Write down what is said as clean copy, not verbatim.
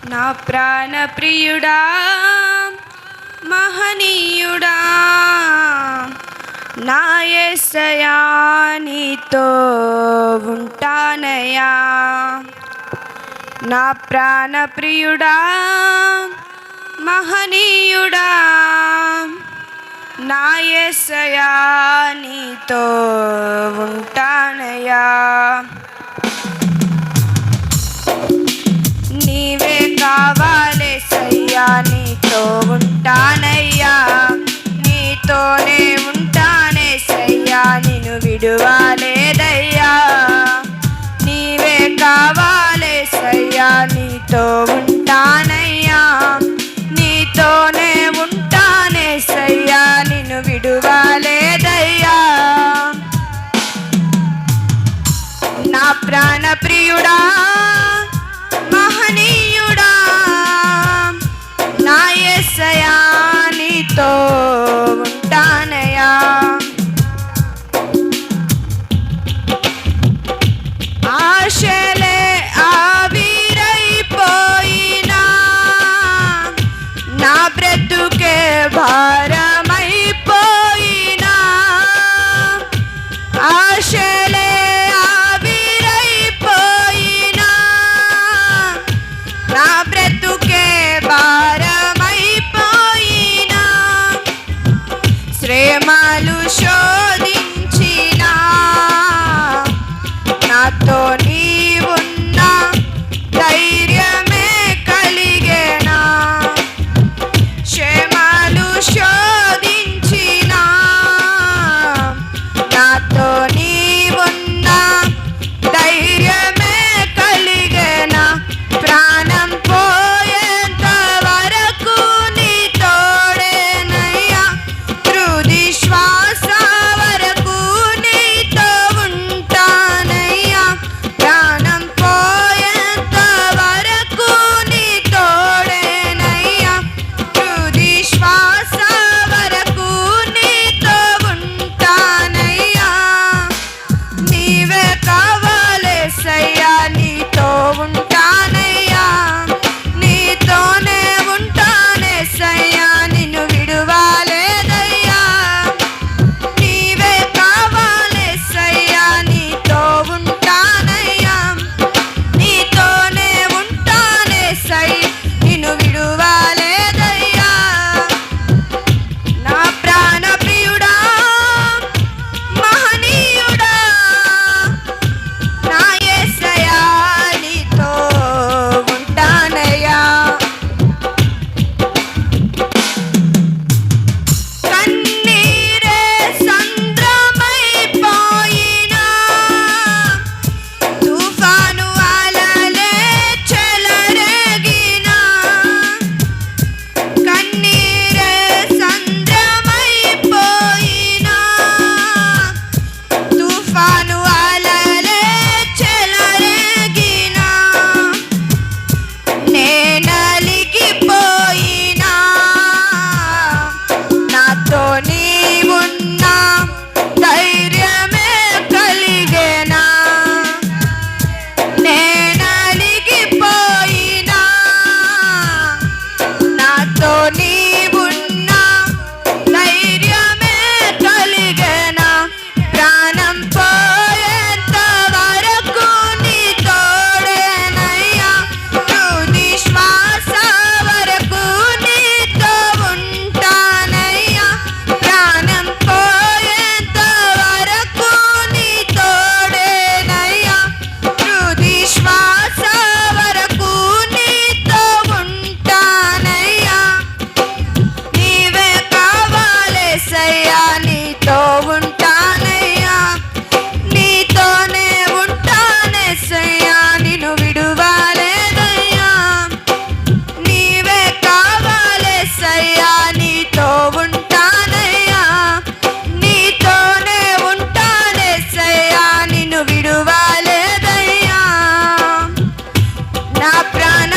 నా ప్రాణ ప్రియుడా మహనీయుడా నా యేసయ్యా నీతో ఉంటానయ్యా. నా ప్రాణ ప్రియుడా మహనీయుడా నా యేసయ్యా నీతో ఉంటానయ్యా. నీవే కావాలేసయ్యా నీతో ఉంటానయ్యా. నీతోనే ఉంటానేసయ్యా నిన్ను విడువలేదయ్యా. నీవే కావాలేసయ్యా నీతో ఉంటానయ్యా. నీతోనే ఉంటానేసయ్యా నిన్ను విడువలేదయ్యా. నా ప్రాణ ప్రియుడా మహనీయుడా నా యేసయ్యా నీతో ఉంటానయ్యా. ఆశలే ఆవిరైపోయినా నా బ్రతుకే భారమైపోయినా. ఆశలే ఆవిరైపోయినా నా బ్రతుకే భారమైపోయినా. శ్రమలు శోధించినా నాతో నీవున్నా ధైర్యమే కలిగేనా. శ్రమలు శోధించినా నాతో నీవున్నా ధైర్యమే కలిగేనా. ప్రాణం పోయేంత వరకు నీ తోడేనయ్యా. తుది శ్వాస వరకు నీతో ఉంటానయ్యా. ప్రాణం పోయేంత వరకు నీ తోడేనయ్యా. తుది శ్వాస వరకు నీతో ఉంటానయ్యా. నీవే కావాలేసయ్యా నీతో ఉంటానయ్యా. నీతోనే ఉంటానేసయ్యా నిన్ను విడువలేదయ్యా. నీవే కావాలేసయ్యా నీతో ఉంటానయ్యా. నీతోనే ఉంటానేసయ్యా నిన్ను విడువలేదయ్యా. నా ప్రాణ ప్రియుడా మహనీయుడా నా యేసయ్యా నీతో ఉంటానయ్యా. కన్నీరే సంద్రమైపోయినా తుఫాను అలలే చెలరేగినా. కన్నీరే సంద్రమైపోయినా తుఫాను అలలే చెలరేగినా. నేనలిగిపోయినా నాతో నీవున్నా ధైర్యమే కలిగేనా. నేనలిగిపోయినా నాతో నీవున్నా ధైర్యమే కలిగేనా. ప్రాణం పోయేంత వరకు నీ తోడేనయ్యా. తుది శ్వాస వరకు నీతో ఉంటానయ్యా. ప్రాణం పోయేంత వరకు నీ తోడేనయ్యా. తుది శ్వాస వరకు నీతో ఉంటానయ్యా. నీవే కావాలేసయ్యా నీతో ఉంటానయ్యా. నీతోనే ఉంటానేసయ్యా నిన్ను విడువలేదయ్యా. నీవే కావాలేసయ్యా నీతో ఉంటానయ్యా. నీతోనే ఉంటానేసయ్యా నిన్ను విడువలేదయ్యా. నా ప్రాణ